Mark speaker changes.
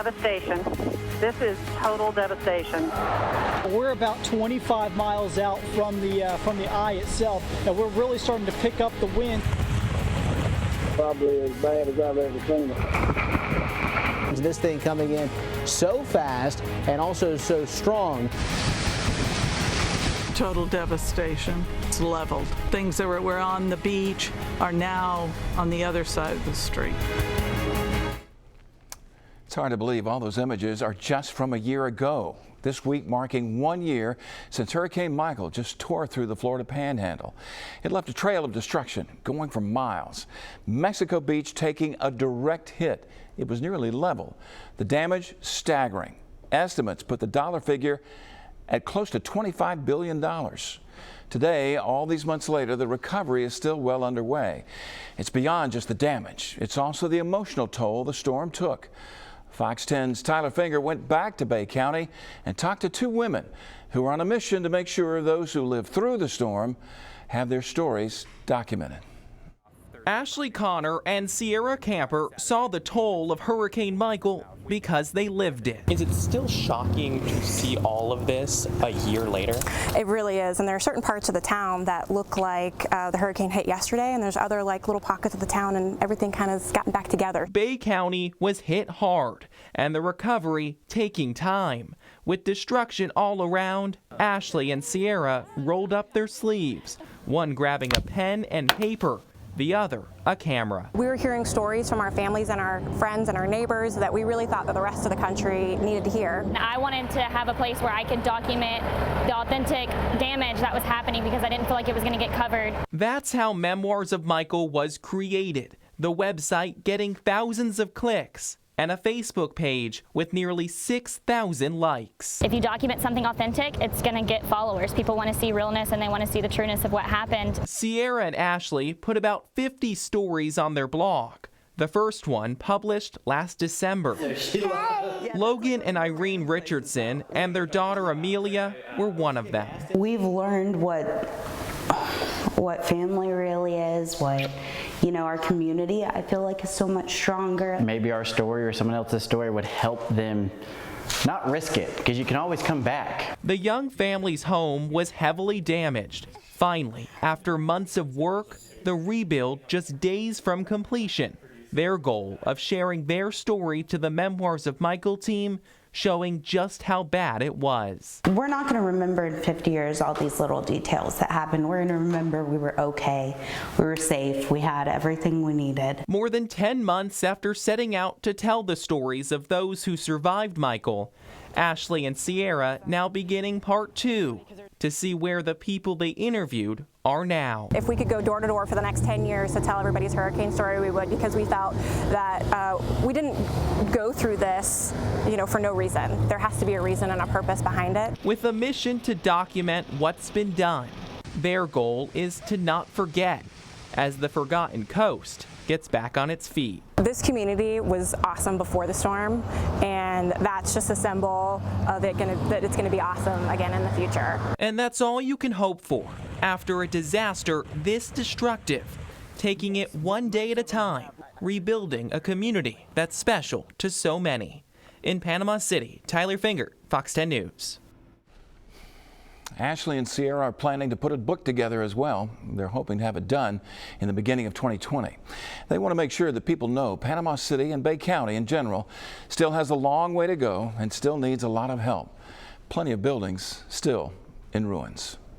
Speaker 1: devastation. This is total devastation.
Speaker 2: We're about 25 miles out from the eye itself, and we're really starting to pick up the wind.
Speaker 3: Probably as bad as I've ever seen it.
Speaker 4: This thing coming in so fast and also so strong.
Speaker 5: Total devastation. It's leveled. Things that were on the beach are now on the other side of the street.
Speaker 6: It's hard to believe all those images are just from a year ago. This week marking 1 year since Hurricane Michael just tore through the Florida Panhandle. It left a trail of destruction going for miles. Mexico Beach taking a direct hit. It was nearly level. The damage staggering. Estimates put the dollar figure at close to $25 billion. Today, all these months later, the recovery is still well underway. It's beyond just the damage. It's also the emotional toll the storm took. Fox 10's Tyler Finger went back to Bay County and talked to two women who are on a mission to make sure those who lived through the storm have their stories documented.
Speaker 7: Ashley Connor and Sierra Camper saw the toll of Hurricane Michael because they lived it.
Speaker 8: Is it still shocking to see all of this a year later?
Speaker 9: It really is, and there are certain parts of the town that look like the hurricane hit yesterday, and there's other like little pockets of the town, and everything kind of has gotten back together.
Speaker 7: Bay County was hit hard, and the recovery taking time. With destruction all around, Ashley and Sierra rolled up their sleeves, one grabbing a pen and paper, the other a camera.
Speaker 9: We were hearing stories from our families and our friends and our neighbors that we really thought that the rest of the country needed to hear.
Speaker 10: I wanted to have a place where I could document the authentic damage that was happening because I didn't feel like it was going to get covered.
Speaker 7: That's how Memoirs of Michael was created, the website getting thousands of clicks and a Facebook page with nearly 6,000 likes.
Speaker 10: If you document something authentic, it's going to get followers. People want to see realness and they want to see the trueness of what happened.
Speaker 7: Sierra and Ashley put about 50 stories on their blog. The first one published last December. Logan and Irene Richardson and their daughter Amelia were one of them.
Speaker 11: We've learned what family really is, what, our community, I feel like, is so much stronger.
Speaker 12: Maybe our story or someone else's story would help them not risk it, because you can always come back.
Speaker 7: The young family's home was heavily damaged. Finally, after months of work, the rebuild just days from completion. Their goal of sharing their story to the Memoirs of Michael team, showing just how bad it was.
Speaker 11: We're not going to remember in 50 years all these little details that happened. We're going to remember we were okay, we were safe, we had everything we needed.
Speaker 7: More than 10 months after setting out to tell the stories of those who survived Michael, Ashley and Sierra now beginning part 2 to see where the people they interviewed are now.
Speaker 9: If we could go door to door for the next 10 years to tell everybody's hurricane story, we would, because we felt that we didn't go through this, for no reason. There has to be a reason and a purpose behind it.
Speaker 7: With a mission to document what's been done, their goal is to not forget as the forgotten coast gets back on its feet.
Speaker 9: This community was awesome before the storm, and that's just a symbol of that it's going to be awesome again in the future.
Speaker 7: And that's all you can hope for after a disaster this destructive, taking it one day at a time, rebuilding a community that's special to so many. In Panama City, Tyler Finger, Fox 10 News.
Speaker 6: Ashley and Sierra are planning to put a book together as well. They're hoping to have it done in the beginning of 2020. They want to make sure that people know Panama City and Bay County in general still has a long way to go and still needs a lot of help. Plenty of buildings still in ruins.